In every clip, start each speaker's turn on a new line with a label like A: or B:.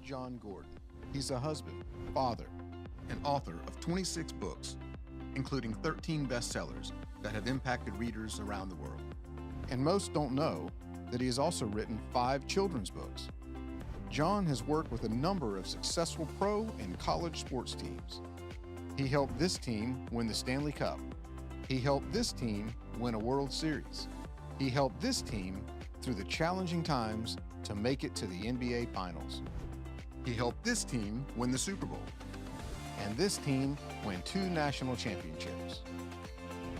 A: John Gordon. He's a husband, father, and author of 26 books, including 13 bestsellers that have impacted readers around the world. And most don't know that he has also written 5 children's books. John has worked with a number of successful pro and college sports teams. He helped this team win the Stanley Cup. He helped this team win a World Series. He helped this team through the challenging times to make it to the NBA Finals. He helped this team win the Super Bowl. And this team win 2 national championships.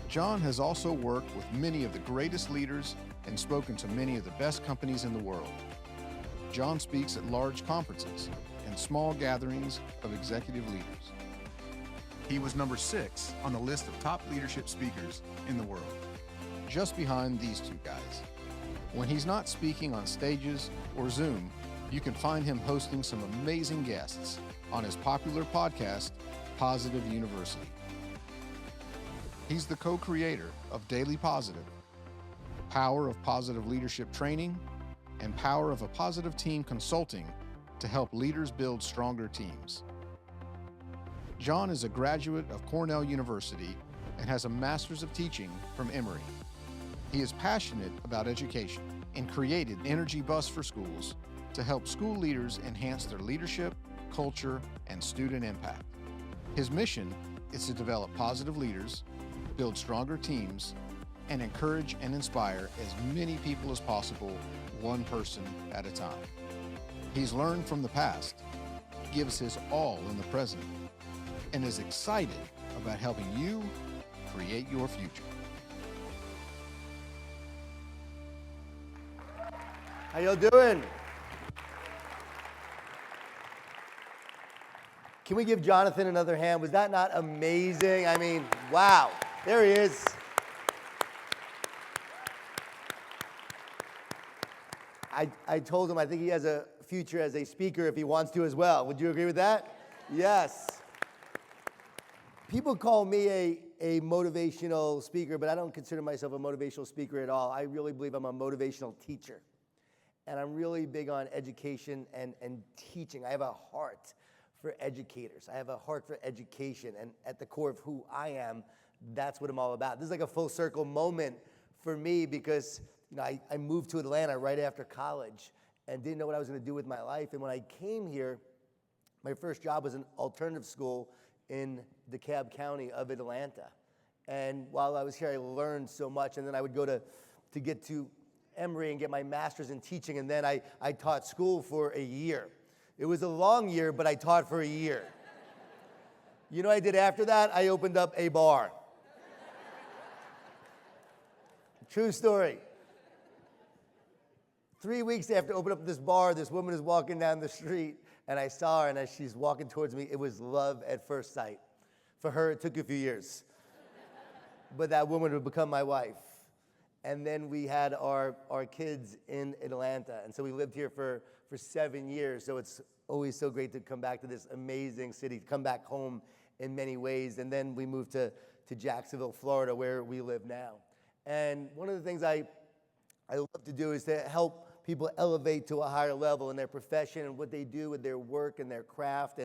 A: John has also worked with many of the greatest leaders and spoken to many of the best companies in the world. John speaks at large conferences and small gatherings of executive leaders. He was number 6 on the list of top leadership speakers in the world, just behind these 2 guys. When he's not speaking on stages or Zoom, you can find him hosting some amazing guests on his popular podcast, Positive University. He's the co-creator of Daily Positive, Power of Positive Leadership Training, and Power of a Positive Team Consulting to help leaders build stronger teams. John is a graduate of Cornell University and has a Master's of Teaching from Emory. He is passionate about education and created Energy Bus for Schools to help school leaders enhance their leadership, culture, and student impact. His mission is to develop positive leaders, build stronger teams, and encourage and inspire as many people as possible, one person at a time. He's learned from the past, gives his all in the present, and is excited about helping you create your future.
B: How y'all doing? Can we give Jonathan another hand? Was that not amazing? I mean, wow. There he is. I told him I think he has a future as a speaker if he wants to as well. Would you agree with that? Yes. People call me a motivational speaker, but I don't consider myself a motivational speaker at all. I really believe I'm a motivational teacher. And I'm really big on education and teaching. I have a heart for educators. I have a heart for education. And at the core of who I am, that's what I'm all about. This is like a full circle moment for me because I moved to Atlanta right after college and didn't know what I was going to do with my life. And when I came here, my first job was an alternative school in DeKalb County of Atlanta. And while I was here, I learned so much. And then I would go to get to Emory and get my master's in teaching. And then I taught school for a year. It was a long year, but I taught for a year. You know what I did after that? I opened up a bar. True story. 3 weeks after opening up this bar, this woman is walking down the street, and I saw her, and as she's walking towards me, it was love at first sight. For her, it took a few years. But that woman would become my wife. And then we had our kids in Atlanta, and so we lived here for 7 years, so it's always so great to come back to this amazing city, to come back home in many ways. And then we moved to Jacksonville, Florida, where we live now. And one of the things I love to do is to help people elevate to a higher level in their profession and what they do with their work and their craft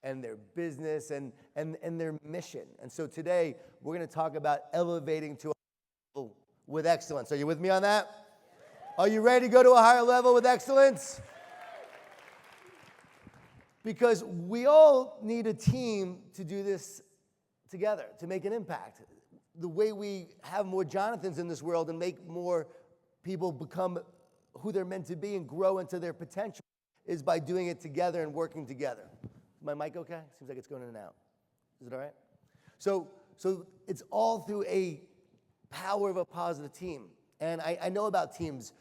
B: and their business and their mission. And so today, we're going to talk about elevating to a higher level with excellence. Are you with me on that? Are you ready to go to a higher level with excellence? Because we all need a team to do this together, to make an impact. The way we have more Jonathans in this world and make more people become who they're meant to be and grow into their potential is by doing it together and working together. Is my mic okay? Seems like it's going in and out. Is it all right? So it's all through a power of a positive team. And I know about teams.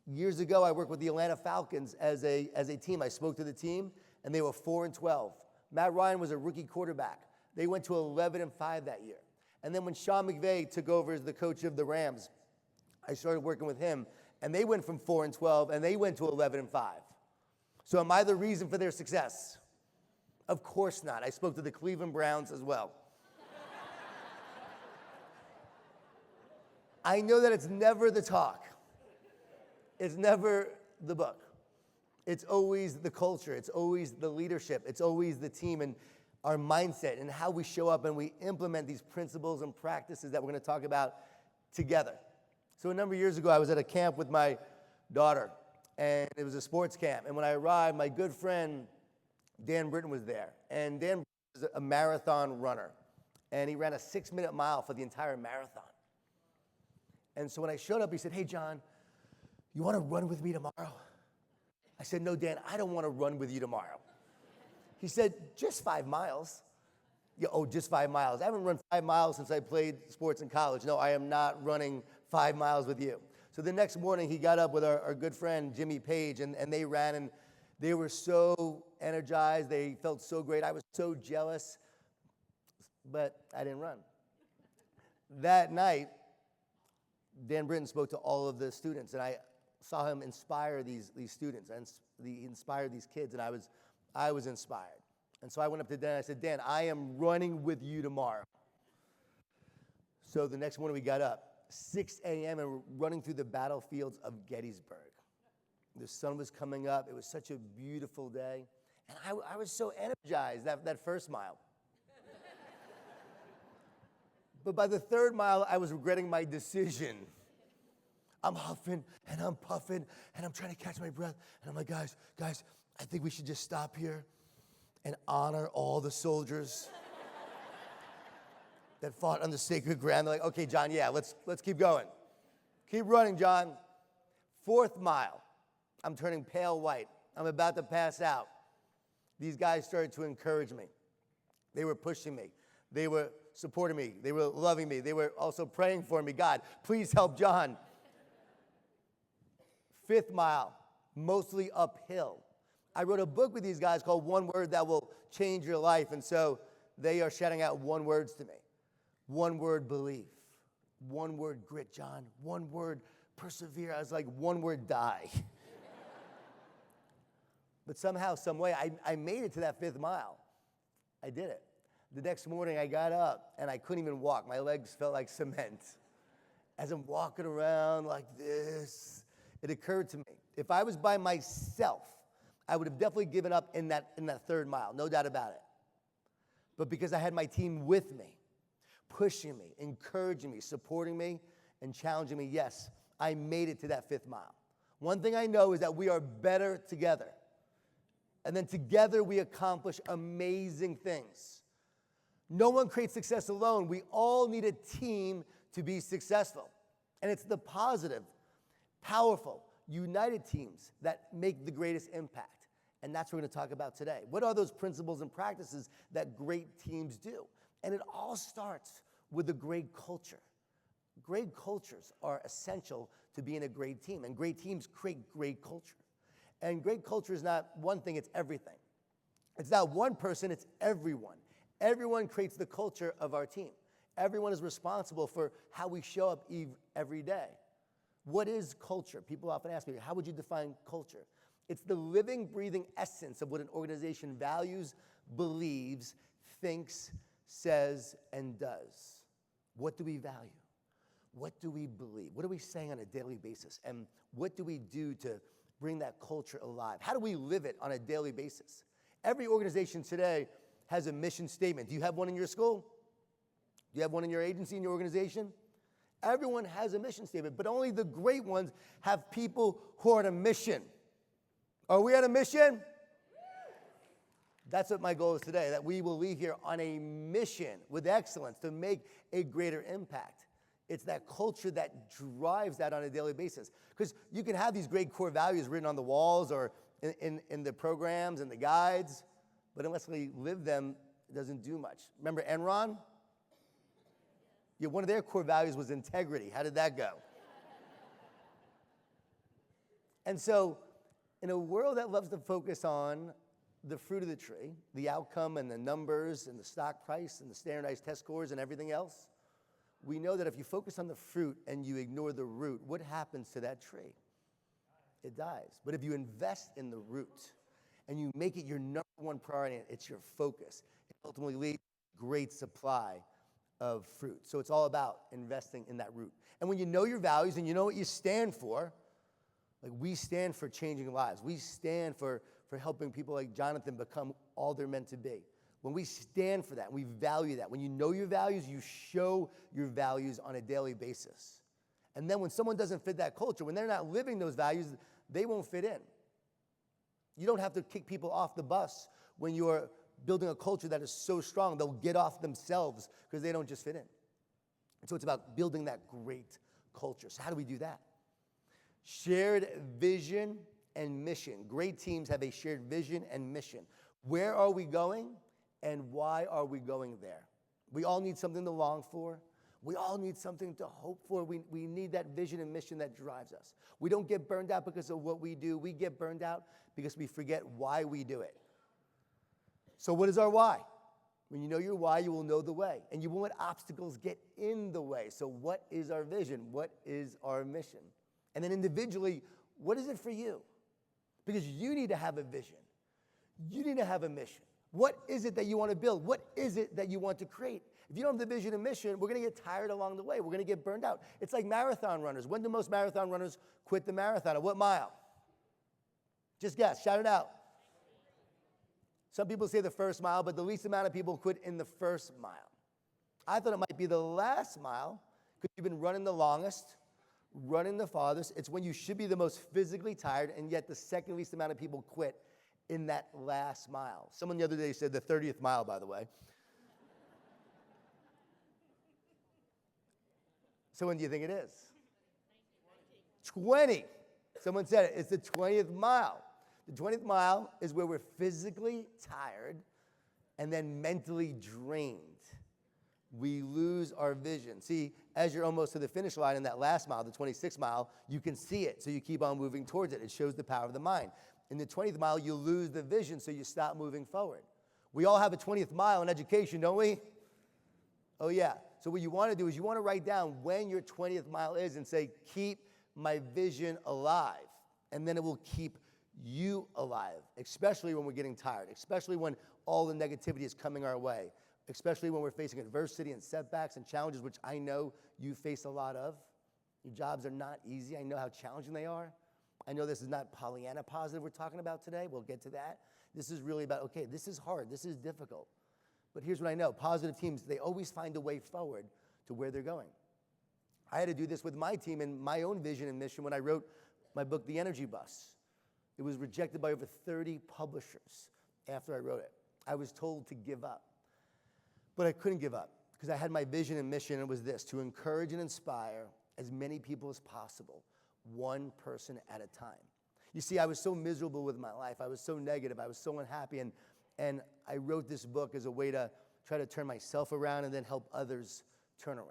B: Years ago, I worked with the Atlanta Falcons as a team. I spoke to the team, and they were 4-12. Matt Ryan was a rookie quarterback. They went to 11-5 that year. And then when Sean McVay took over as the coach of the Rams, I started working with him, and they went from 4-12, and they went to 11-5. So am I the reason for their success? Of course not. I spoke to the Cleveland Browns as well. I know that it's never the talk. It's never the book. It's always the culture. It's always the leadership. It's always the team and our mindset and how we show up and we implement these principles and practices that we're going to talk about together. So a number of years ago, I was at a camp with my daughter, and it was a sports camp. And when I arrived, my good friend Dan Britton was there. And Dan was a marathon runner, and he ran a 6-minute mile for the entire marathon. And so when I showed up, he said, "Hey, John, you want to run with me tomorrow?" I said, "No, Dan, I don't want to run with you tomorrow." He said, "Just 5 miles." Yeah, oh, just 5 miles. I haven't run 5 miles since I played sports in college. No, I am not running 5 miles with you. So the next morning, he got up with our good friend, Jimmy Page, and they ran, and they were so energized. They felt so great. I was so jealous, but I didn't run. That night, Dan Britton spoke to all of the students, and I saw him inspire these students, and he inspired these kids, and I was inspired. And so I went up to Dan, and I said, "Dan, I am running with you tomorrow." So the next morning we got up, 6 a.m., and we're running through the battlefields of Gettysburg. The sun was coming up. It was such a beautiful day. And I was so energized that first mile. But by the third mile, I was regretting my decision. I'm huffing and I'm puffing and I'm trying to catch my breath. And I'm like, guys, I think we should just stop here and honor all the soldiers that fought on the sacred ground. They're like, "Okay, John, yeah, let's keep going. Keep running, John." 4th mile, I'm turning pale white. I'm about to pass out. These guys started to encourage me. They were pushing me. They were supporting me. They were loving me. They were also praying for me. "God, please help John." 5th mile, mostly uphill. I wrote a book with these guys called "One Word That Will Change Your Life," and so they are shouting out one words to me. One word, belief. One word, grit, John. One word, persevere. I was like, one word, die. But somehow, some way, I made it to that 5th mile. I did it. The next morning, I got up, and I couldn't even walk. My legs felt like cement. As I'm walking around like this, it occurred to me, if I was by myself, I would have definitely given up in that 3rd mile, no doubt about it. But because I had my team with me, pushing me, encouraging me, supporting me, and challenging me, yes, I made it to that 5th mile. One thing I know is that we are better together. And then together we accomplish amazing things. No one creates success alone. We all need a team to be successful. And it's the positive, powerful, united teams that make the greatest impact. And that's what we're going to talk about today. What are those principles and practices that great teams do? And it all starts with a great culture. Great cultures are essential to being a great team, and great teams create great culture. And great culture is not one thing, it's everything. It's not one person, it's everyone. Everyone creates the culture of our team. Everyone is responsible for how we show up every day. What is culture? People often ask me, how would you define culture? It's the living, breathing essence of what an organization values, believes, thinks, says, and does. What do we value? What do we believe? What are we saying on a daily basis? And what do we do to bring that culture alive? How do we live it on a daily basis? Every organization today has a mission statement. Do you have one in your school? Do you have one in your agency, in your organization? Everyone has a mission statement, but only the great ones have people who are on a mission. Are we on a mission? That's what my goal is today, that we will leave here on a mission with excellence to make a greater impact. It's that culture that drives that on a daily basis. Because you can have these great core values written on the walls or in the programs and the guides, but unless we live them, it doesn't do much. Remember Enron? Yeah, one of their core values was integrity. How did that go? And so, in a world that loves to focus on the fruit of the tree, the outcome and the numbers and the stock price and the standardized test scores and everything else, we know that if you focus on the fruit and you ignore the root, what happens to that tree? It dies. But if you invest in the root and you make it your number one priority, it's your focus, it ultimately leads to a great supply of fruit. So it's all about investing in that root. And when you know your values and you know what you stand for, Like, we stand for changing lives. We stand for helping people like Jonathan become all they're meant to be. When we stand for that, we value that. When you know your values, you show your values on a daily basis. And then when someone doesn't fit that culture, when they're not living those values, they won't fit in. You don't have to kick people off the bus when you're building a culture that is so strong. They'll get off themselves because they don't just fit in. And so it's about building that great culture. So how do we do that? Shared vision and mission. Great teams have a shared vision and mission. Where are we going and why are we going there? We all need something to long for. We all need something to hope for. We need that vision and mission that drives us. We don't get burned out because of what we do. We get burned out because we forget why we do it. So what is our why? When you know your why, you will know the way. And you won't let obstacles get in the way. So what is our vision? What is our mission? And then individually, what is it for you? Because you need to have a vision. You need to have a mission. What is it that you want to build? What is it that you want to create? If you don't have the vision and mission, we're going to get tired along the way. We're going to get burned out. It's like marathon runners. When do most marathon runners quit the marathon? At what mile? Just guess. Shout it out. Some people say the first mile, but the least amount of people quit in the first mile. I thought it might be the last mile because you've been running the longest, running the farthest. It's when you should be the most physically tired, and yet the second least amount of people quit in that last mile. Someone the other day said the 30th mile, by the way. So when do you think it is? 20. Someone said it. It's the 20th mile. The 20th mile is where we're physically tired and then mentally drained. We lose our vision. See, as you're almost to the finish line in that last mile, the 26th mile, you can see it, so you keep on moving towards it. It shows the power of the mind. In the 20th mile, you lose the vision, so you stop moving forward. We all have a 20th mile in education, don't we? Oh, yeah. So what you want to do is you want to write down when your 20th mile is and say, keep my vision alive. And then it will keep you alive, especially when we're getting tired, especially when all the negativity is coming our way, especially when we're facing adversity and setbacks and challenges, which I know you face a lot of. Your jobs are not easy. I know how challenging they are. I know this is not Pollyanna positive we're talking about today. We'll get to that. This is really about, okay, this is hard. This is difficult. But here's what I know. Positive teams, they always find a way forward to where they're going. I had to do this with my team and my own vision and mission when I wrote my book, The Energy Bus. It was rejected by over 30 publishers after I wrote it. I was told to give up. But I couldn't give up because I had my vision and mission, and it was this: to encourage and inspire as many people as possible, one person at a time. You see, I was so miserable with my life. I was so negative. I was so unhappy. And I wrote this book as a way to try to turn myself around and then help others turn around.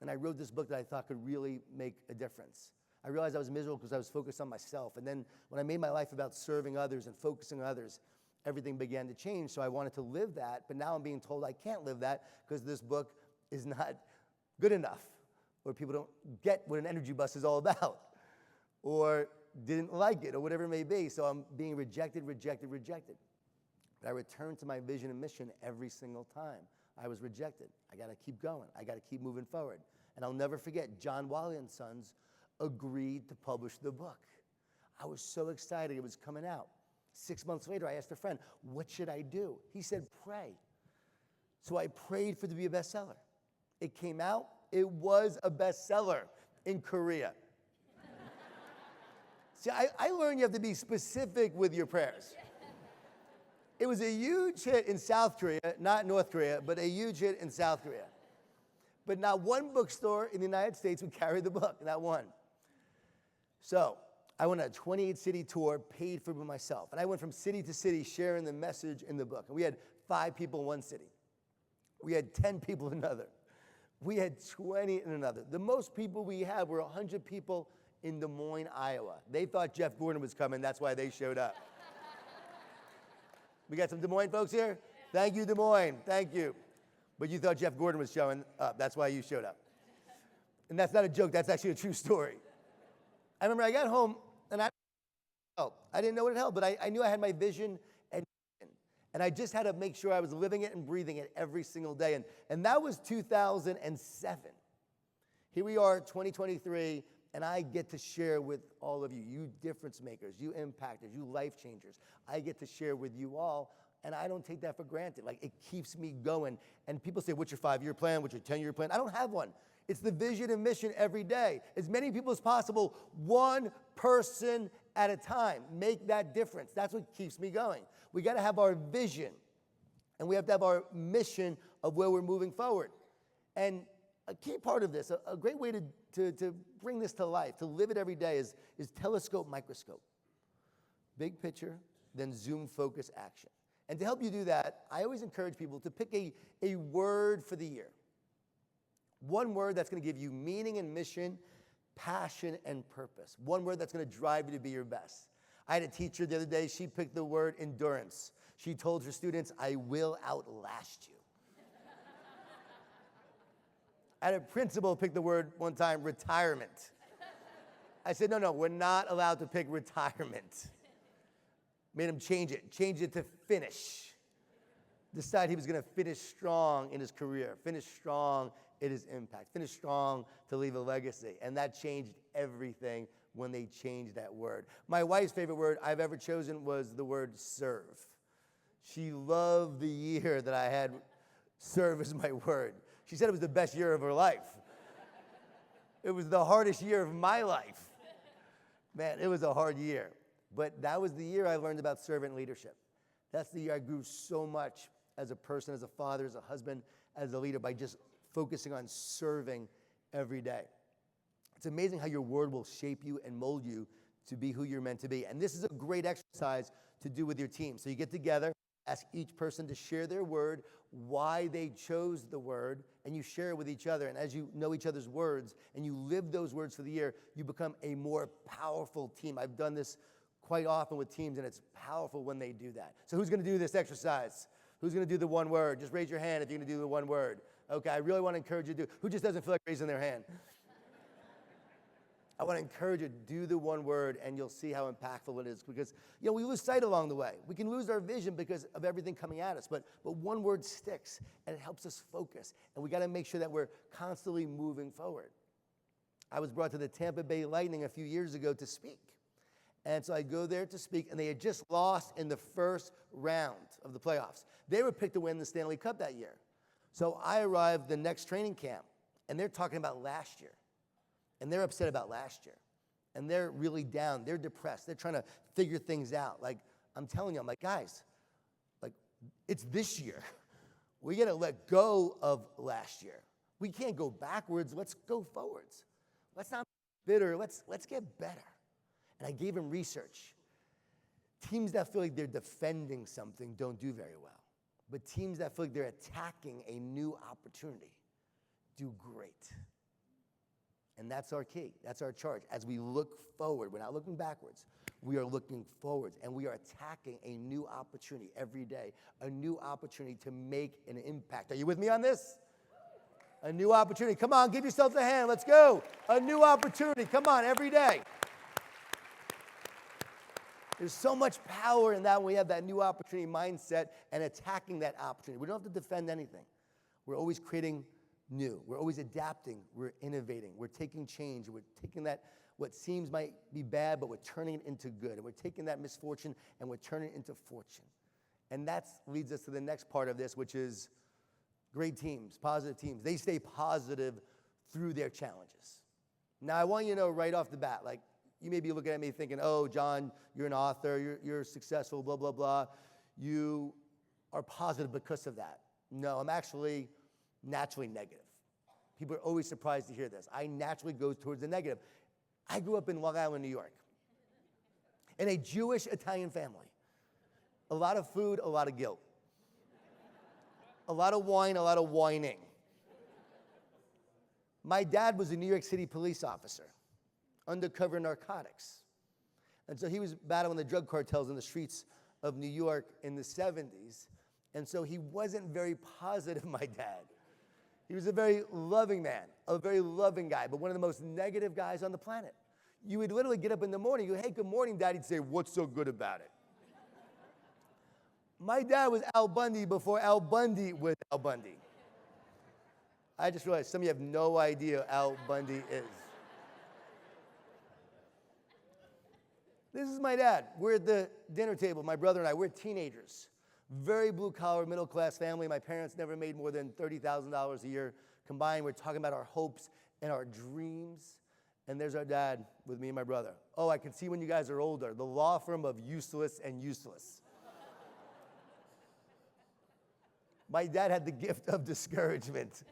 B: And I wrote this book that I thought could really make a difference. I realized I was miserable because I was focused on myself. And then when I made my life about serving others and focusing on others, everything began to change. So I wanted to live that, but now I'm being told I can't live that because this book is not good enough, or people don't get what an energy bus is all about, or didn't like it, or whatever it may be. So I'm being rejected. But I returned to my vision and mission every single time I was rejected. I got to keep going. I got to keep moving forward. And I'll never forget, John Wiley & Sons agreed to publish the book. I was so excited it was coming out. 6 months later, I asked a friend, what should I do? He said, pray. So I prayed for it to be a bestseller. It came out. It was a bestseller in Korea. See, I learned you have to be specific with your prayers. It was a huge hit in South Korea, not North Korea, but a huge hit in South Korea. But not one bookstore in the United States would carry the book, not one. So I went on a 28-city tour, paid for it myself. And I went from city to city sharing the message in the book. And we had 5 people in one city. We had 10 people in another. We had 20 in another. The most people we had were 100 people in Des Moines, Iowa. They thought Jeff Gordon was coming. That's why they showed up. We got some Des Moines folks here? Thank you, Des Moines. Thank you. But you thought Jeff Gordon was showing up. That's why you showed up. And that's not a joke. That's actually a true story. I remember I got home, and I didn't know what it held, but I knew I had my vision and mission. And I just had to make sure I was living it and breathing it every single day. And that was 2007. Here we are, 2023, And I get to share with all of you, you difference makers, you impactors, you life changers. I get to share with you all, and I don't take that for granted. Like, it keeps me going. And people say, what's your 5-year plan? What's your 10-year plan? I don't have one. It's the vision and mission every day. As many people as possible, one person at a time. Make that difference. That's what keeps me going. We got to have our vision, and we have to have our mission of where we're moving forward. And a key part of this, a great way to bring this to life, to live it every day, is telescope, microscope. Big picture, then zoom, focus, action. And to help you do that, I always encourage people to pick a word for the year. One word that's going to give you meaning and mission, passion and purpose. One word that's going to drive you to be your best. I had a teacher the other day, she picked the word endurance. She told her students, I will outlast you. I had a principal pick the word one time, retirement. I said, no, we're not allowed to pick retirement. Made him change it to finish. Decide he was going to finish strong in his career, finish strong in his impact, finish strong to leave a legacy. And that changed everything when they changed that word. My wife's favorite word I've ever chosen was the word serve. She loved the year that I had serve as my word. She said it was the best year of her life. It was the hardest year of my life. Man, it was a hard year. But that was the year I learned about servant leadership. That's the year I grew so much as a person, as a father, as a husband, as a leader, by just focusing on serving every day. It's amazing how your word will shape you and mold you to be who you're meant to be. And this is a great exercise to do with your team. So you get together, ask each person to share their word, why they chose the word, and you share it with each other. And as you know each other's words and you live those words for the year, you become a more powerful team. I've done this quite often with teams, and it's powerful when they do that. So who's going to do this exercise? Who's going to do the one word? Just raise your hand if you're going to do the one word. Okay, I really want to encourage you to do. Who just doesn't feel like raising their hand? I want to encourage you to do the one word, and you'll see how impactful it is. Because, we lose sight along the way. We can lose our vision because of everything coming at us. But one word sticks, and it helps us focus. And we got to make sure that we're constantly moving forward. I was brought to the Tampa Bay Lightning a few years ago to speak. And so I go there to speak, and they had just lost in the first round of the playoffs. They were picked to win the Stanley Cup that year. So I arrived the next training camp, and they're talking about last year. And they're upset about last year. And they're really down. They're depressed. They're trying to figure things out. Like, I'm telling you, I'm like, guys, it's this year. We got to let go of last year. We can't go backwards. Let's go forwards. Let's not be bitter. Let's get better. And I gave them research. Teams that feel like they're defending something don't do very well. But teams that feel like they're attacking a new opportunity do great. And that's our key. That's our charge. As we look forward, we're not looking backwards. We are looking forwards, and we are attacking a new opportunity every day, a new opportunity to make an impact. Are you with me on this? A new opportunity. Come on, give yourselves a hand. Let's go. A new opportunity. Come on, every day. There's so much power in that when we have that new opportunity mindset and attacking that opportunity. We don't have to defend anything. We're always creating new. We're always adapting. We're innovating. We're taking change. We're taking that, what seems might be bad, but we're turning it into good. And we're taking that misfortune and we're turning it into fortune. And that leads us to the next part of this, which is great teams, positive teams. They stay positive through their challenges. Now, I want you to know right off the bat, you may be looking at me thinking, oh, John, you're an author, you're successful, blah, blah, blah. You are positive because of that. No, I'm actually naturally negative. People are always surprised to hear this. I naturally go towards the negative. I grew up in Long Island, New York, in a Jewish Italian family. A lot of food, a lot of guilt. A lot of wine, a lot of whining. My dad was a New York City police officer, undercover narcotics. And so he was battling the drug cartels in the streets of New York in the 70s. And so he wasn't very positive, my dad. He was a very loving man, a very loving guy, but one of the most negative guys on the planet. You would literally get up in the morning, you go, hey, good morning, Dad. He'd say, what's so good about it? My dad was Al Bundy before Al Bundy was Al Bundy. I just realized some of you have no idea who Al Bundy is. This is my dad. We're at the dinner table, my brother and I. We're teenagers. Very blue-collar, middle-class family. My parents never made more than $30,000 a year combined. We're talking about our hopes and our dreams. And there's our dad with me and my brother. Oh, I can see when you guys are older. The law firm of useless and useless. My dad had the gift of discouragement.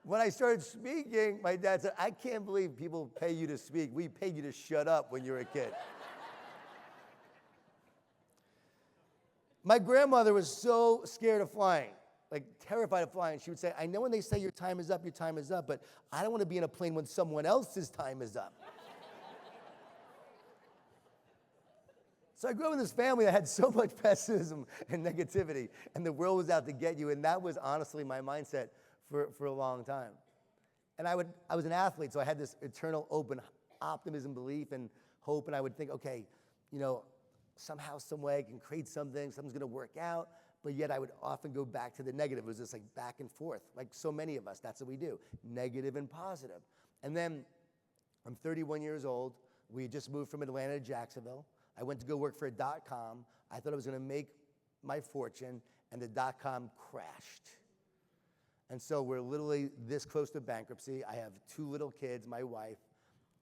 B: When I started speaking, my dad said, I can't believe people pay you to speak. We paid you to shut up when you were a kid. My grandmother was so scared of flying, like terrified of flying. She would say, I know when they say your time is up, but I don't want to be in a plane when someone else's time is up. So I grew up in this family that had so much pessimism and negativity, and the world was out to get you, and that was honestly my mindset for a long time. And I was an athlete, so I had this eternal open optimism, belief, and hope, and I would think, okay, somehow, some way I can create something's gonna work out, but yet I would often go back to the negative. It was just like back and forth, like so many of us, that's what we do, negative and positive. And then I'm 31 years old, we had just moved from Atlanta to Jacksonville. I went to go work for a .com. I thought I was gonna make my fortune, and the .com crashed. And so we're literally this close to bankruptcy. I have 2 little kids, my wife,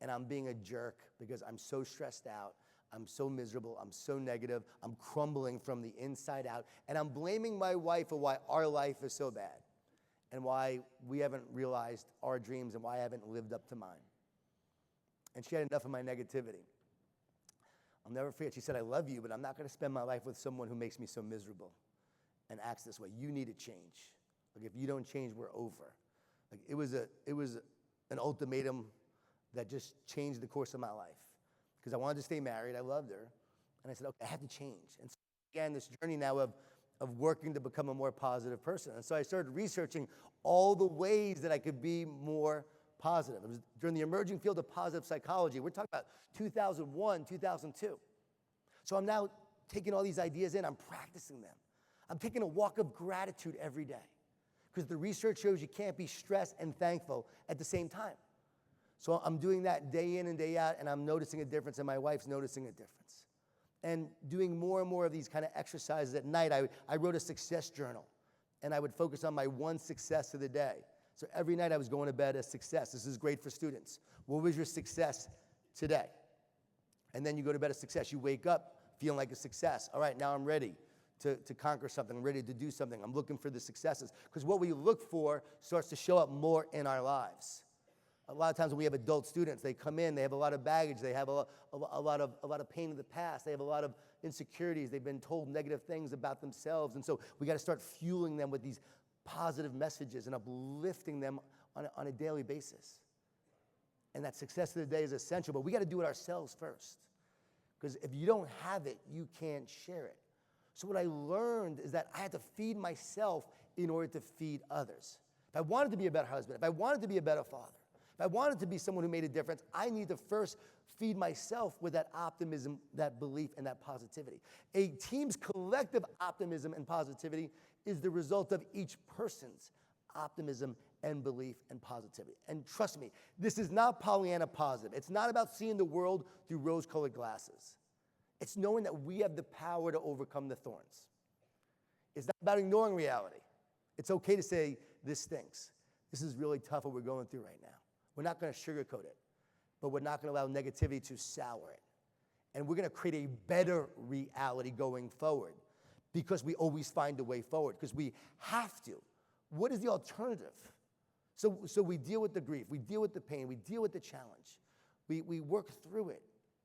B: and I'm being a jerk because I'm so stressed out. I'm so miserable, I'm so negative, I'm crumbling from the inside out, and I'm blaming my wife for why our life is so bad and why we haven't realized our dreams and why I haven't lived up to mine. And she had enough of my negativity. I'll never forget, she said, I love you, but I'm not gonna spend my life with someone who makes me so miserable and acts this way. You need to change. Like, if you don't change, we're over. Like, it was an ultimatum that just changed the course of my life. Because I wanted to stay married, I loved her, and I said, okay, I have to change. And so I began this journey now of working to become a more positive person. And so I started researching all the ways that I could be more positive. It was during the emerging field of positive psychology. We're talking about 2001, 2002. So I'm now taking all these ideas in, I'm practicing them. I'm taking a walk of gratitude every day. Because the research shows you can't be stressed and thankful at the same time. So I'm doing that day in and day out, and I'm noticing a difference, and my wife's noticing a difference. And doing more and more of these kind of exercises at night, I wrote a success journal, and I would focus on my one success of the day. So every night I was going to bed as success. This is great for students. What was your success today? And then you go to bed as success. You wake up feeling like a success. All right, now I'm ready to conquer something. I'm ready to do something. I'm looking for the successes. Because what we look for starts to show up more in our lives. A lot of times when we have adult students, they come in, they have a lot of baggage, they have a lot of pain in the past, they have a lot of insecurities, they've been told negative things about themselves, and so we gotta start fueling them with these positive messages and uplifting them on a daily basis. And that success of the day is essential, but we gotta do it ourselves first. Because if you don't have it, you can't share it. So what I learned is that I had to feed myself in order to feed others. If I wanted to be a better husband, if I wanted to be a better father, if I wanted to be someone who made a difference, I need to first feed myself with that optimism, that belief, and that positivity. A team's collective optimism and positivity is the result of each person's optimism and belief and positivity. And trust me, this is not Pollyanna positive. It's not about seeing the world through rose-colored glasses. It's knowing that we have the power to overcome the thorns. It's not about ignoring reality. It's okay to say, this stinks. This is really tough what we're going through right now. We're not gonna sugarcoat it, but we're not gonna allow negativity to sour it. And we're gonna create a better reality going forward because we always find a way forward, because we have to. What is the alternative? So we deal with the grief, we deal with the pain, we deal with the challenge. We work through it.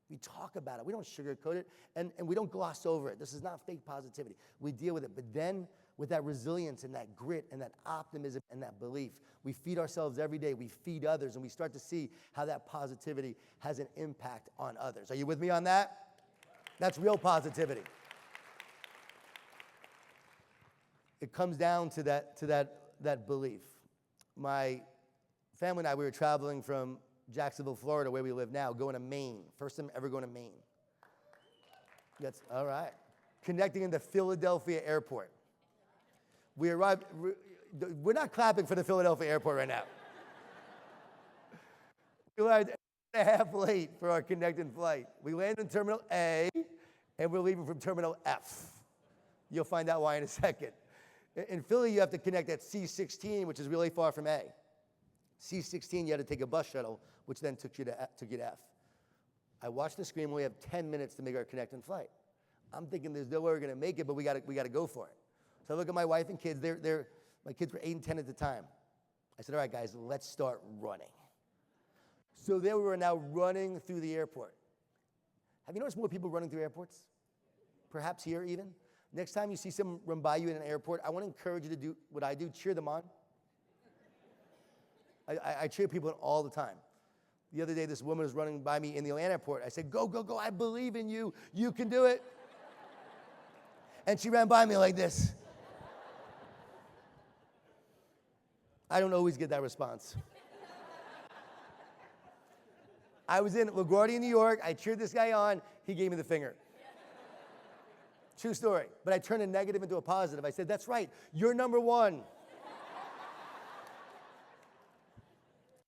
B: We talk about it. We don't sugarcoat it, and we don't gloss over it. This is not fake positivity. We deal with it, but then with that resilience and that grit and that optimism and that belief, we feed ourselves every day, we feed others, and we start to see how that positivity has an impact on others. Are you with me on that? That's real positivity. It comes down to that belief. My family and I, we were traveling from Jacksonville, Florida, where we live now, going to Maine. First time ever going to Maine. That's all right. Connecting into Philadelphia Airport. We arrived, we're not clapping for the Philadelphia Airport right now. We arrived and a half late for our connecting flight. We landed in Terminal A, and we're leaving from Terminal F. You'll find out why in a second. In Philly, you have to connect at C16, which is really far from A. C16, you had to take a bus shuttle, which then took you to F. I watched the screen. We have 10 minutes to make our connecting flight. I'm thinking there's no way we're going to make it, but we got to go for it. So I look at my wife and kids. My kids were 8 and 10 at the time. I said, all right, guys, let's start running. So there we were now running through the airport. Have you noticed more people running through airports? Perhaps here even? Next time you see someone run by you in an airport, I want to encourage you to do what I do, cheer them on. I cheer people on all the time. The other day, this woman was running by me in the Atlanta airport. I said, go, go, go, I believe in you. You can do it. And she ran by me like this. I don't always get that response. I was in LaGuardia, New York. I cheered this guy on. He gave me the finger. True story. But I turned a negative into a positive. I said, that's right. You're number one.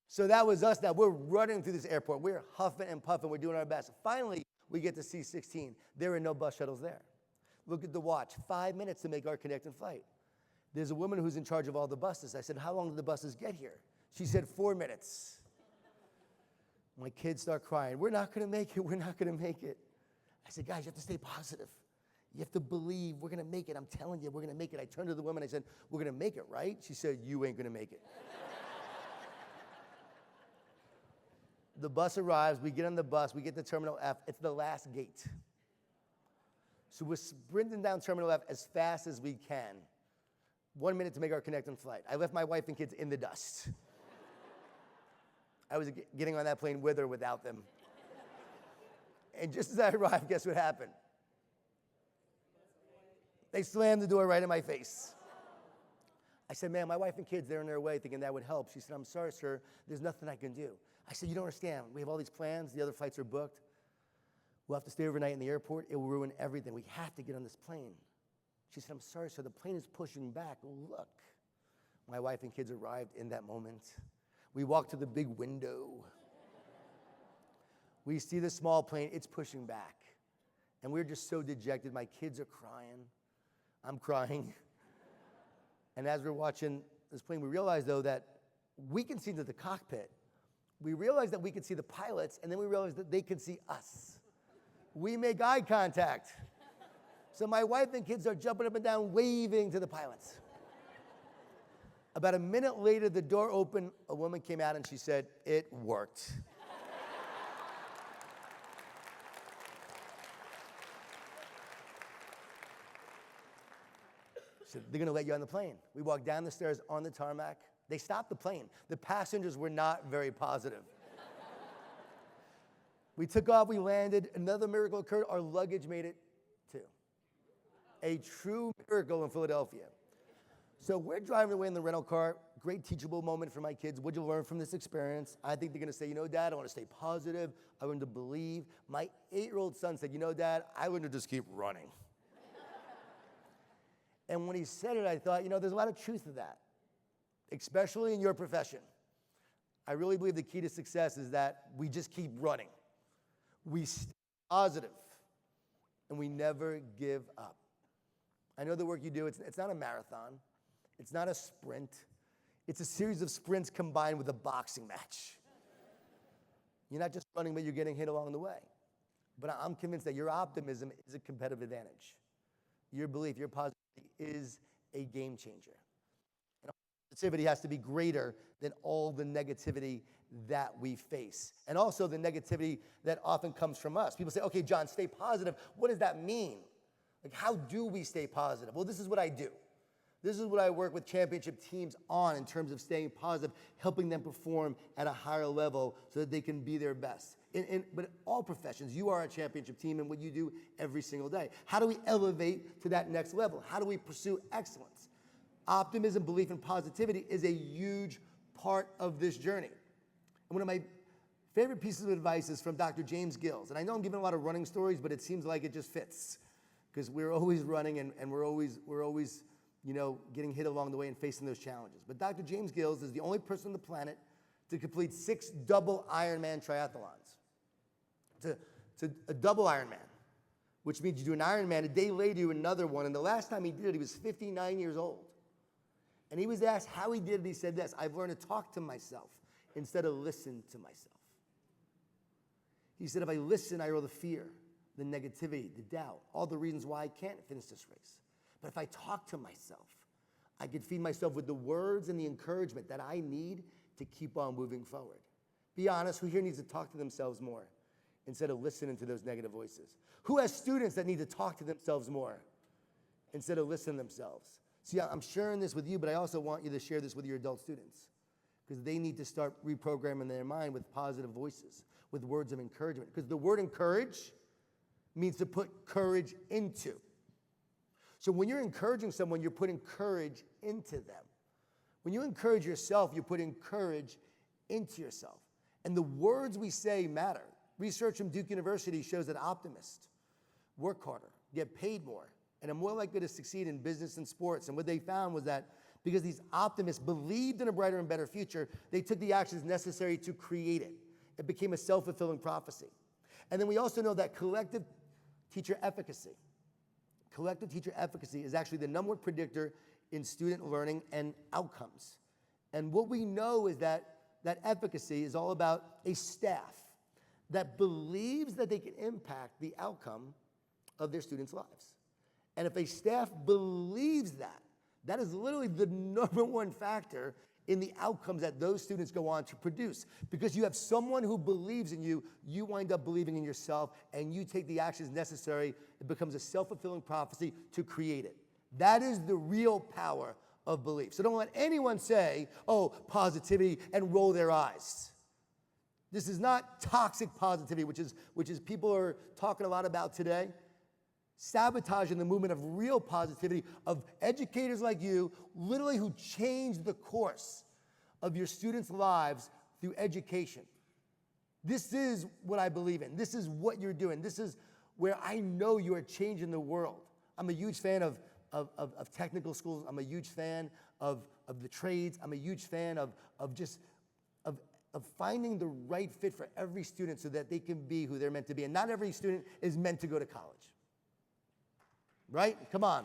B: So that was us now. We're running through this airport. We're huffing and puffing. We're doing our best. Finally, we get to C16. There are no bus shuttles there. Look at the watch. 5 minutes to make our connecting flight. There's a woman who's in charge of all the buses. I said, how long do the buses get here? She said, 4 minutes. My kids start crying. We're not going to make it. We're not going to make it. I said, guys, you have to stay positive. You have to believe we're going to make it. I'm telling you, we're going to make it. I turned to the woman. I said, we're going to make it, right? She said, you ain't going to make it. The bus arrives. We get on the bus. We get to Terminal F. It's the last gate. So we're sprinting down Terminal F as fast as we can. 1 minute to make our connecting flight. I left my wife and kids in the dust. I was getting on that plane with or without them. And just as I arrived, guess what happened? They slammed the door right in my face. I said, man, my wife and kids, they're in their way thinking that would help. She said, I'm sorry, sir. There's nothing I can do. I said, you don't understand. We have all these plans. The other flights are booked. We'll have to stay overnight in the airport. It will ruin everything. We have to get on this plane. She said, I'm sorry, sir. The plane is pushing back. Look. My wife and kids arrived in that moment. We walked to the big window. We see the small plane. It's pushing back. And we're just so dejected. My kids are crying. I'm crying. And as we're watching this plane, we realize, though, that we can see into the cockpit. We realize that we can see the pilots, and then we realize that they can see us. We make eye contact. So my wife and kids are jumping up and down, waving to the pilots. About a minute later, the door opened. A woman came out, and she said, it worked. She said, they're going to let you on the plane. We walked down the stairs on the tarmac. They stopped the plane. The passengers were not very positive. We took off, we landed. Another miracle occurred. Our luggage made it too. A true miracle in Philadelphia. So we're driving away in the rental car. Great teachable moment for my kids. What'd you learn from this experience? I think they're going to say, you know, Dad, I want to stay positive. I learned to believe. My 8-year-old son said, you know, Dad, I learned to just keep running. And when he said it, I thought, you know, there's a lot of truth to that, especially in your profession. I really believe the key to success is that we just keep running. We stay positive, and we never give up. I know the work you do, it's not a marathon. It's not a sprint. It's a series of sprints combined with a boxing match. You're not just running, but you're getting hit along the way. But I'm convinced that your optimism is a competitive advantage. Your belief, your positivity is a game changer. And positivity has to be greater than all the negativity that we face. And also the negativity that often comes from us. People say, okay, John, stay positive. What does that mean? Like, how do we stay positive? Well, this is what I do. This is what I work with championship teams on in terms of staying positive, helping them perform at a higher level so that they can be their best. But in all professions, you are a championship team in what you do every single day. How do we elevate to that next level? How do we pursue excellence? Optimism, belief, and positivity is a huge part of this journey. And one of my favorite pieces of advice is from Dr. James Gills. And I know I'm giving a lot of running stories, but it seems like it just fits because we're always running and we're always you know, getting hit along the way and facing those challenges. But Dr. James Gills is the only person on the planet to complete 6 double Ironman triathlons. To a double Ironman, which means you do an Ironman, a day later you do another one, and the last time he did it, he was 59 years old. And he was asked how he did it, he said this: I've learned to talk to myself instead of listen to myself. He said, if I listen, I roll the fear, the negativity, the doubt, all the reasons why I can't finish this race. But if I talk to myself, I can feed myself with the words and the encouragement that I need to keep on moving forward. Be honest, who here needs to talk to themselves more instead of listening to those negative voices? Who has students that need to talk to themselves more instead of listening to themselves? See, I'm sharing this with you, but I also want you to share this with your adult students, because they need to start reprogramming their mind with positive voices, with words of encouragement. Because the word encourage means to put courage into. So when you're encouraging someone, you're putting courage into them. When you encourage yourself, you're putting courage into yourself. And the words we say matter. Research from Duke University shows that optimists work harder, get paid more, and are more likely to succeed in business and sports. And what they found was that because these optimists believed in a brighter and better future, they took the actions necessary to create it. It became a self-fulfilling prophecy. And then we also know that collective teacher efficacy is actually the number one predictor in student learning and outcomes. And what we know is that efficacy is all about a staff that believes that they can impact the outcome of their students' lives. And if a staff believes that, that is literally the number one factor in the outcomes that those students go on to produce. Because you have someone who believes in you, you wind up believing in yourself, and you take the actions necessary. It becomes a self-fulfilling prophecy to create it. That is the real power of belief. So don't let anyone say, oh, positivity, and roll their eyes. This is not toxic positivity, which is people are talking a lot about today. Sabotaging the movement of real positivity, of educators like you, literally who change the course of your students' lives through education. This is what I believe in. This is what you're doing. This is where I know you are changing the world. I'm a huge fan of technical schools. I'm a huge fan of the trades. I'm a huge fan of finding the right fit for every student so that they can be who they're meant to be. And not every student is meant to go to college. Right? Come on.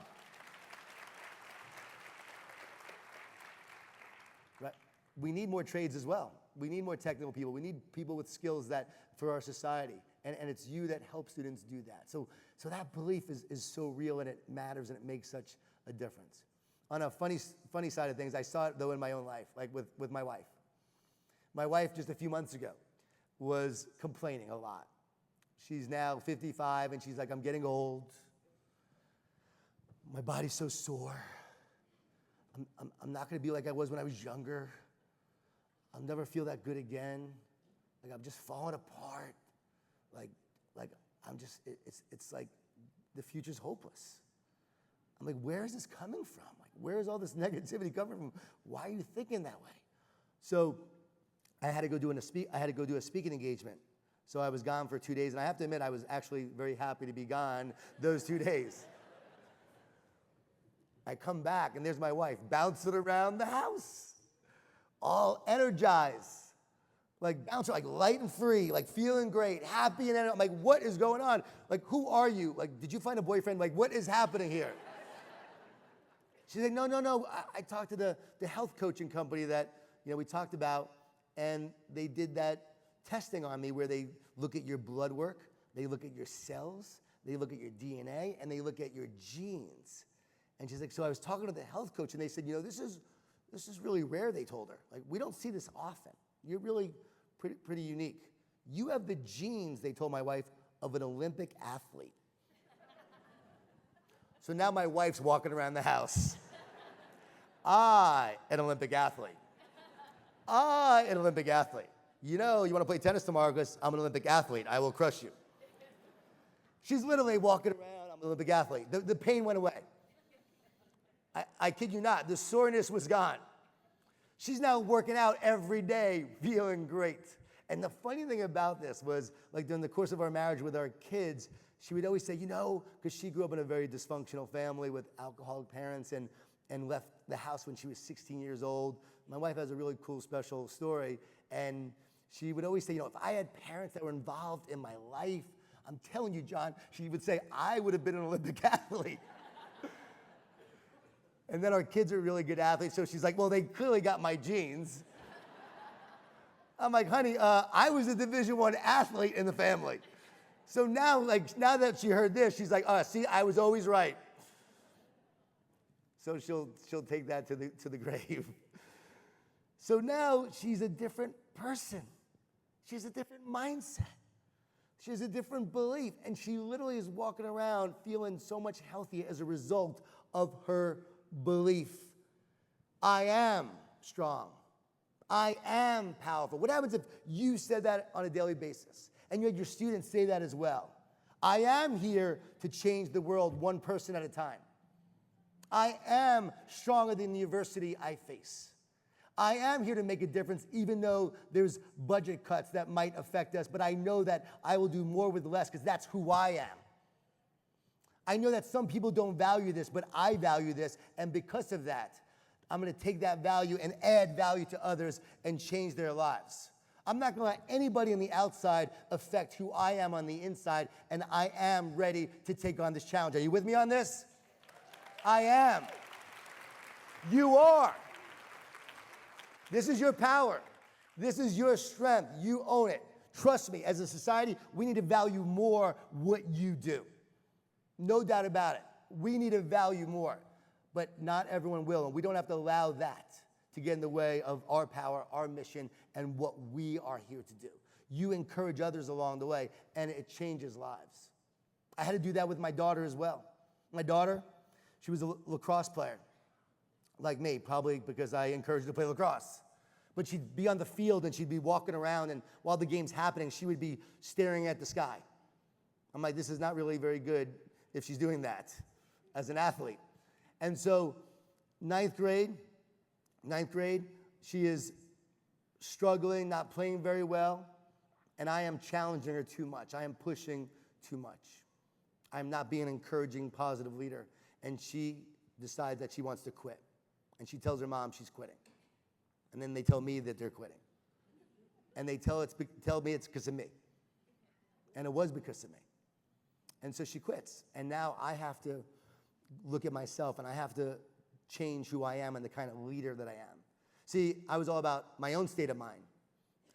B: Right? We need more trades as well. We need more technical people. We need people with skills that for our society. And it's you that help students do that. So that belief is so real, and it matters, and it makes such a difference. On a funny side of things, I saw it though in my own life, like with my wife. My wife just a few months ago was complaining a lot. She's now 55, and she's like, I'm getting old. My body's so sore. I'm not gonna be like I was when I was younger. I'll never feel that good again. Like I'm just falling apart. Like I'm just, it's like the future's hopeless. I'm like, where is this coming from? Like, where is all this negativity coming from? Why are you thinking that way? So I had to go do a speaking engagement. So I was gone for 2 days, and I have to admit, I was actually very happy to be gone those 2 days. I come back, and there's my wife bouncing around the house, all energized, like bouncing, like light and free, like feeling great, happy, and I'm like, what is going on? Like, who are you? Like, did you find a boyfriend? Like, what is happening here? She's like, no. I talked to the health coaching company that we talked about, and they did that testing on me where they look at your blood work, they look at your cells, they look at your DNA, and they look at your genes. And she's like, so I was talking to the health coach, and they said, this is really rare, they told her. Like, we don't see this often. You're really pretty unique. You have the genes, they told my wife, of an Olympic athlete. So now my wife's walking around the house. I, an Olympic athlete. An Olympic athlete. You want to play tennis tomorrow because I'm an Olympic athlete. I will crush you. She's literally walking around, I'm an Olympic athlete. The pain went away. I kid you not, the soreness was gone. She's now working out every day, feeling great. And the funny thing about this was, like during the course of our marriage with our kids, she would always say, because she grew up in a very dysfunctional family with alcoholic parents and left the house when she was 16 years old, My wife has a really cool, special story, and she would always say, if I had parents that were involved in my life, I'm telling you, John, she would say, I would have been an Olympic athlete. And then our kids are really good athletes, so she's like, well, they clearly got my genes. I'm like, honey, I was a Division I athlete in the family. So now that she heard this, she's like, see, I was always right. So she'll take that to the grave. So now she's a different person. She has a different mindset. She has a different belief. And she literally is walking around feeling so much healthier as a result of her belief. I am strong. I am powerful. What happens if you said that on a daily basis and you had your students say that as well? I am here to change the world one person at a time. I am stronger than the adversity I face. I am here to make a difference even though there's budget cuts that might affect us, but I know that I will do more with less because that's who I am. I know that some people don't value this, but I value this, and because of that, I'm going to take that value and add value to others and change their lives. I'm not going to let anybody on the outside affect who I am on the inside, and I am ready to take on this challenge. Are you with me on this? I am. You are. This is your power. This is your strength. You own it. Trust me, as a society, we need to value more what you do. No doubt about it. We need to value more. But not everyone will, and we don't have to allow that to get in the way of our power, our mission, and what we are here to do. You encourage others along the way, and it changes lives. I had to do that with my daughter as well. My daughter, she was a lacrosse player, like me, probably because I encouraged her to play lacrosse. But she'd be on the field, and she'd be walking around, and while the game's happening, she would be staring at the sky. I'm like, this is not really very good if she's doing that as an athlete. And so, ninth grade, she is struggling, not playing very well, and I am challenging her too much. I am pushing too much. I am not being an encouraging, positive leader. And she decides that she wants to quit. And she tells her mom she's quitting. And then they tell me that they're quitting. And they tell me it's because of me. And it was because of me. And so she quits. And now I have to look at myself, and I have to change who I am and the kind of leader that I am. See, I was all about my own state of mind.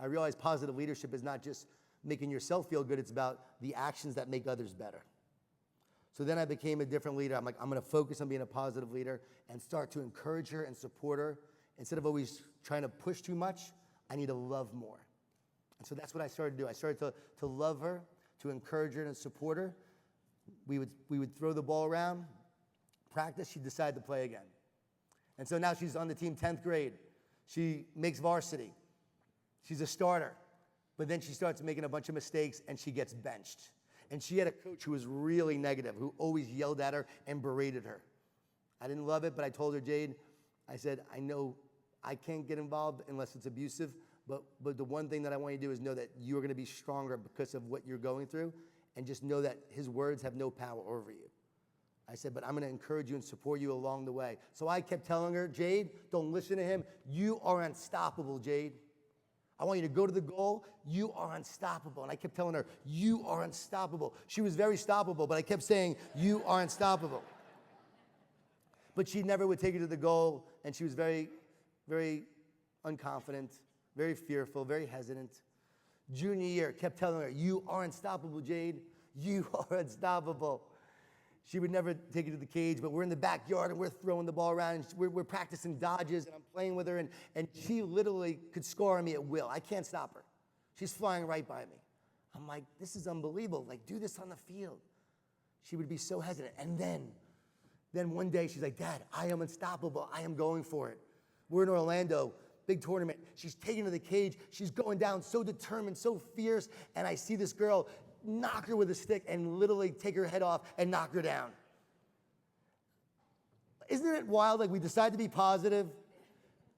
B: I realized positive leadership is not just making yourself feel good, it's about the actions that make others better. So then I became a different leader. I'm like, I'm going to focus on being a positive leader and start to encourage her and support her. Instead of always trying to push too much, I need to love more. And so that's what I started to do. I started to love her, to encourage her and support her. We would throw the ball around, practice, she'd decide to play again. And so now she's on the team 10th grade. She makes varsity. She's a starter. But then she starts making a bunch of mistakes, and she gets benched. And she had a coach who was really negative, who always yelled at her and berated her. I didn't love it, but I told her, Jade, I said, I know I can't get involved unless it's abusive, but the one thing that I want you to do is know that you're going to be stronger because of what you're going through, and just know that his words have no power over you. I said, but I'm going to encourage you and support you along the way. So I kept telling her, Jade, don't listen to him. You are unstoppable, Jade. I want you to go to the goal. You are unstoppable. And I kept telling her, you are unstoppable. She was very stoppable, but I kept saying, you are unstoppable. But she never would take it to the goal, and she was very, very unconfident, very fearful, very hesitant. Junior year, kept telling her, you are unstoppable, Jade. You are unstoppable. She would never take it to the cage, but we're in the backyard and we're throwing the ball around, and we're practicing dodges, and I'm playing with her, and she literally could score on me at will. I can't stop her. She's flying right by me. I'm like, this is unbelievable. Like, do this on the field. She would be so hesitant. And then one day she's like, Dad, I am unstoppable. I am going for it. We're in Orlando, big tournament. She's taken to the cage. She's going down so determined, so fierce, and I see this girl knock her with a stick and literally take her head off and knock her down. Isn't it wild? Like, we decide to be positive,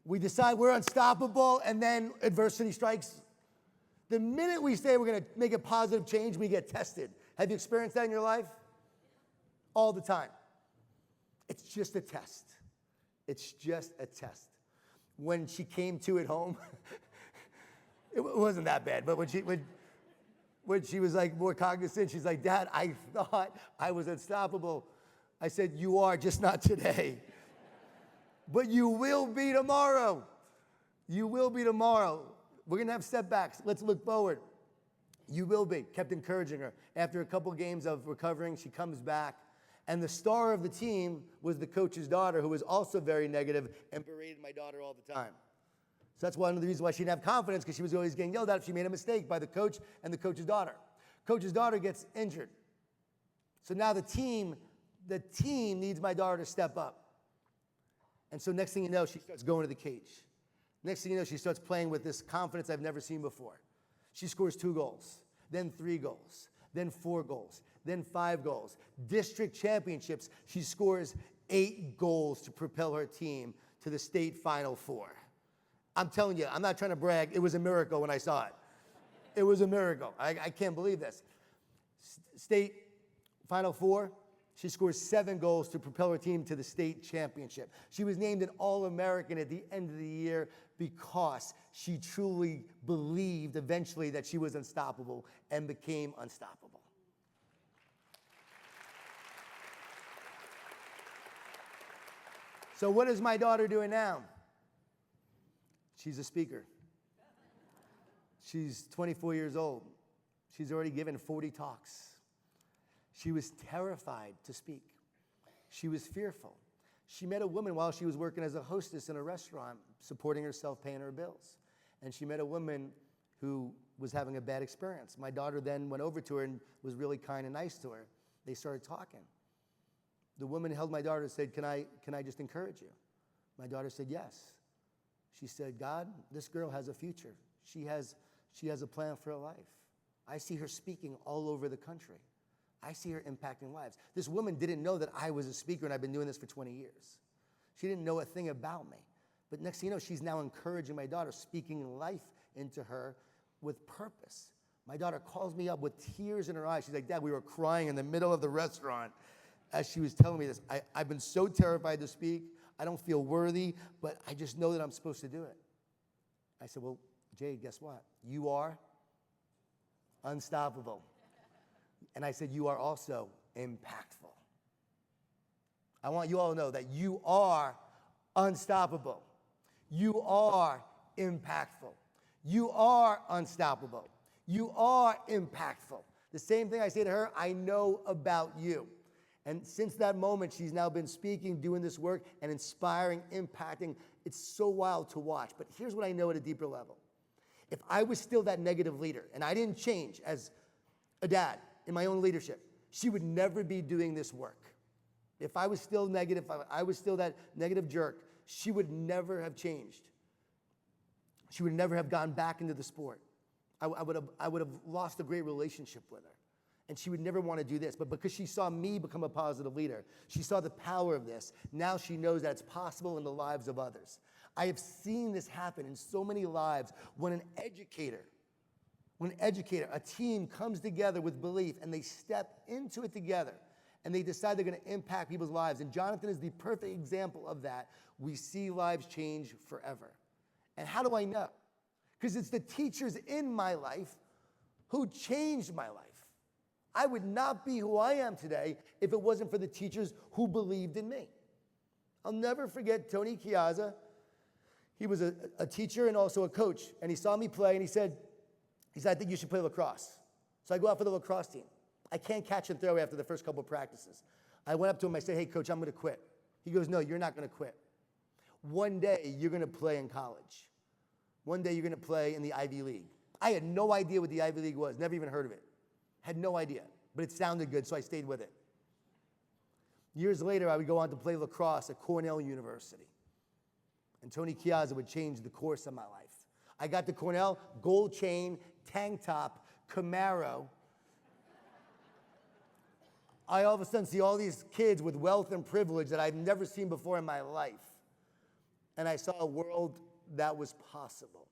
B: we decide we're unstoppable, and then adversity strikes. The minute we say we're going to make a positive change, we get tested. Have you experienced that in your life? All the time. It's just a test. It's just a test. when she came to at home, it wasn't that bad, but when she was like more cognizant, she's like, Dad, I thought I was unstoppable. I said, you are, just not today. But you will be tomorrow. You will be tomorrow. We're going to have setbacks. Let's look forward. You will be. Kept encouraging her. After a couple games of recovering, she comes back. And the star of the team was the coach's daughter, who was also very negative and berated my daughter all the time. So that's one of the reasons why she didn't have confidence, because she was always getting yelled at if she made a mistake by the coach and the coach's daughter. Coach's daughter gets injured. So now the team needs my daughter to step up. And so next thing you know, she starts going to the cage. Next thing you know, she starts playing with this confidence I've never seen before. She scores 2 goals, then 3 goals, then 4 goals, then 5 goals. District championships, she scores 8 goals to propel her team to the state Final Four. I'm telling you, I'm not trying to brag. It was a miracle when I saw it. It was a miracle. I can't believe this. State Final Four, she scores 7 goals to propel her team to the state championship. She was named an All-American at the end of the year because she truly believed eventually that she was unstoppable and became unstoppable. So what is my daughter doing now? She's a speaker. She's 24 years old. She's already given 40 talks. She was terrified to speak. She was fearful. She met a woman while she was working as a hostess in a restaurant, supporting herself, paying her bills. And she met a woman who was having a bad experience. My daughter then went over to her and was really kind and nice to her. They started talking. The woman held my daughter and said, can I just encourage you? My daughter said, yes. She said, God, this girl has a future. She has a plan for her life. I see her speaking all over the country. I see her impacting lives. This woman didn't know that I was a speaker and I've been doing this for 20 years. She didn't know a thing about me. But next thing you know, she's now encouraging my daughter, speaking life into her with purpose. My daughter calls me up with tears in her eyes. She's like, Dad, we were crying in the middle of the restaurant as she was telling me this. I've been so terrified to speak. I don't feel worthy, but I just know that I'm supposed to do it. I said, well, Jade, guess what? You are unstoppable. And I said, you are also impactful. I want you all to know that you are unstoppable. You are impactful. You are unstoppable. You are impactful. The same thing I say to her, I know about you. And since that moment, she's now been speaking, doing this work, and inspiring, impacting. It's so wild to watch. But here's what I know at a deeper level. If I was still that negative leader, and I didn't change as a dad in my own leadership, she would never be doing this work. If I was still negative, if I was still that negative jerk, she would never have changed. She would never have gone back into the sport. I would have lost a great relationship with her. And she would never want to do this. But because she saw me become a positive leader, she saw the power of this. Now she knows that it's possible in the lives of others. I have seen this happen in so many lives when an educator, a team comes together with belief and they step into it together and they decide they're going to impact people's lives. And Jonathan is the perfect example of that. We see lives change forever. And how do I know? Because it's the teachers in my life who changed my life. I would not be who I am today if it wasn't for the teachers who believed in me. I'll never forget Tony Chiazza. He was a teacher and also a coach. And he saw me play and he said, I think you should play lacrosse. So I go out for the lacrosse team. I can't catch and throw after the first couple of practices. I went up to him, I said, hey coach, I'm gonna quit. He goes, no, you're not gonna quit. One day you're gonna play in college. One day you're gonna play in the Ivy League. I had no idea what the Ivy League was, never even heard of it. Had no idea, but it sounded good, so I stayed with it. Years later, I would go on to play lacrosse at Cornell University. And Tony Chiazza would change the course of my life. I got to Cornell, gold chain, tank top, Camaro. I all of a sudden see all these kids with wealth and privilege that I've never seen before in my life. And I saw a world that was possible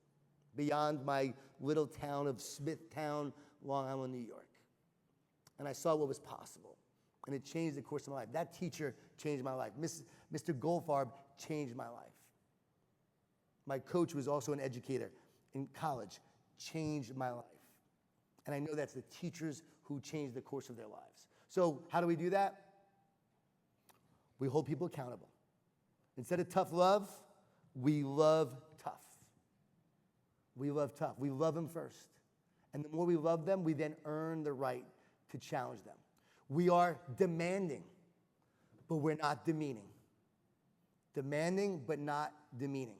B: beyond my little town of Smithtown, Long Island, New York. And I saw what was possible. And it changed the course of my life. That teacher changed my life. Mr. Goldfarb changed my life. My coach was also an educator in college, changed my life. And I know that's the teachers who changed the course of their lives. So how do we do that? We hold people accountable. Instead of tough love, we love tough. We love tough. We love them first. And the more we love them, we then earn the right to challenge them. We are demanding, but we're not demeaning. Demanding, but not demeaning.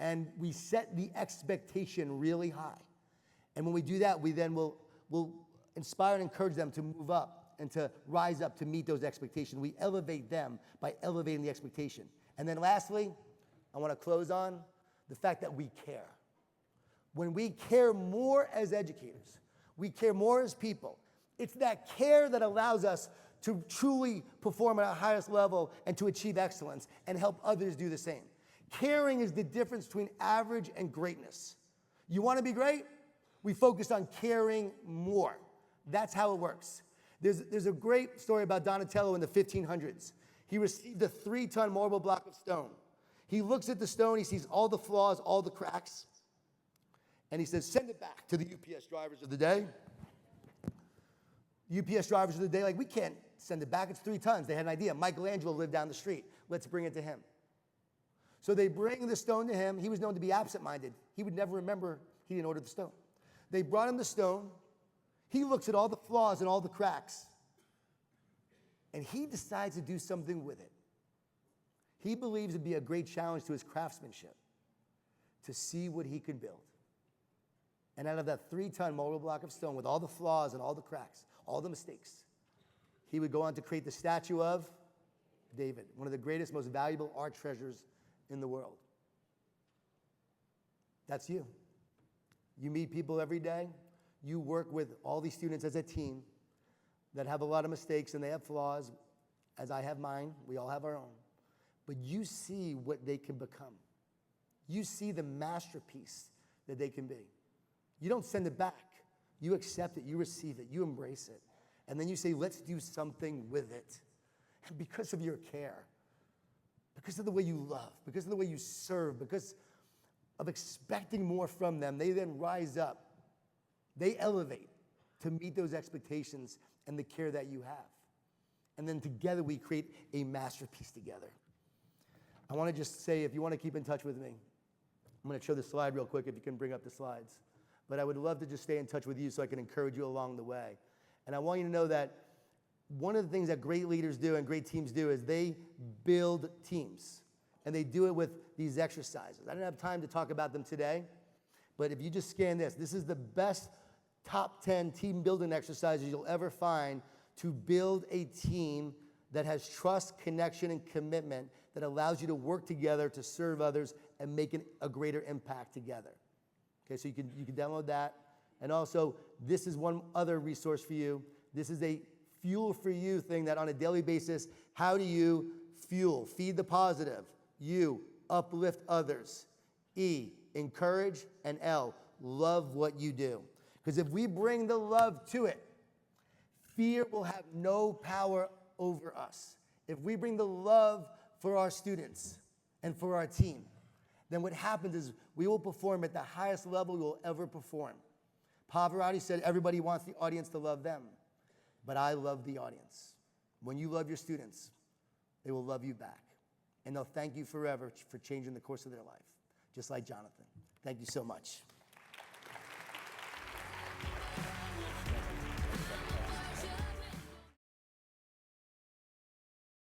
B: And we set the expectation really high. And when we do that, we then will inspire and encourage them to move up and to rise up to meet those expectations. We elevate them by elevating the expectation. And then lastly, I want to close on the fact that we care. When we care more as educators, we care more as people, it's that care that allows us to truly perform at our highest level and to achieve excellence and help others do the same. Caring is the difference between average and greatness. You want to be great? We focus on caring more. That's how it works. There's a great story about Donatello in the 1500s. He received a 3-ton marble block of stone. He looks at the stone, he sees all the flaws, all the cracks, and he says, send it back to the UPS drivers of the day. UPS drivers of the day, like, we can't send it back, it's 3 tons. They had an idea. Michelangelo lived down the street. Let's bring it to him. So they bring the stone to him. He was known to be absent-minded. He would never remember he didn't order the stone. They brought him the stone. He looks at all the flaws and all the cracks, and he decides to do something with it. He believes it'd be a great challenge to his craftsmanship to see what he could build. And out of that 3-ton marble block of stone with all the flaws and all the cracks, all the mistakes, he would go on to create the statue of David, one of the greatest, most valuable art treasures in the world. That's you. You meet people every day. You work with all these students as a team that have a lot of mistakes and they have flaws, as I have mine. We all have our own. But you see what they can become. You see the masterpiece that they can be. You don't send it back. You accept it. You receive it. You embrace it. And then you say, let's do something with it. And because of your care, because of the way you love, because of the way you serve, because of expecting more from them, they then rise up. They elevate to meet those expectations and the care that you have. And then together we create a masterpiece together. I want to just say, if you want to keep in touch with me, I'm going to show the slide real quick if you can bring up the slides. But I would love to just stay in touch with you so I can encourage you along the way. And I want you to know that one of the things that great leaders do and great teams do is they build teams. And they do it with these exercises. I don't have time to talk about them today, but if you just scan this is the best top 10 team building exercises you'll ever find to build a team that has trust, connection, and commitment that allows you to work together to serve others and make a greater impact together. Okay, so you can download that. And also, this is one other resource for you. This is a fuel for you thing that on a daily basis, how do you fuel? Feed the positive. U, uplift others. E, encourage. And L, love what you do. Because if we bring the love to it, fear will have no power over us. If we bring the love for our students and for our team, then what happens is we will perform at the highest level we will ever perform. Pavarotti said everybody wants the audience to love them, but I love the audience. When you love your students, they will love you back. And they'll thank you forever for changing the course of their life, just like Jonathan. Thank you so much.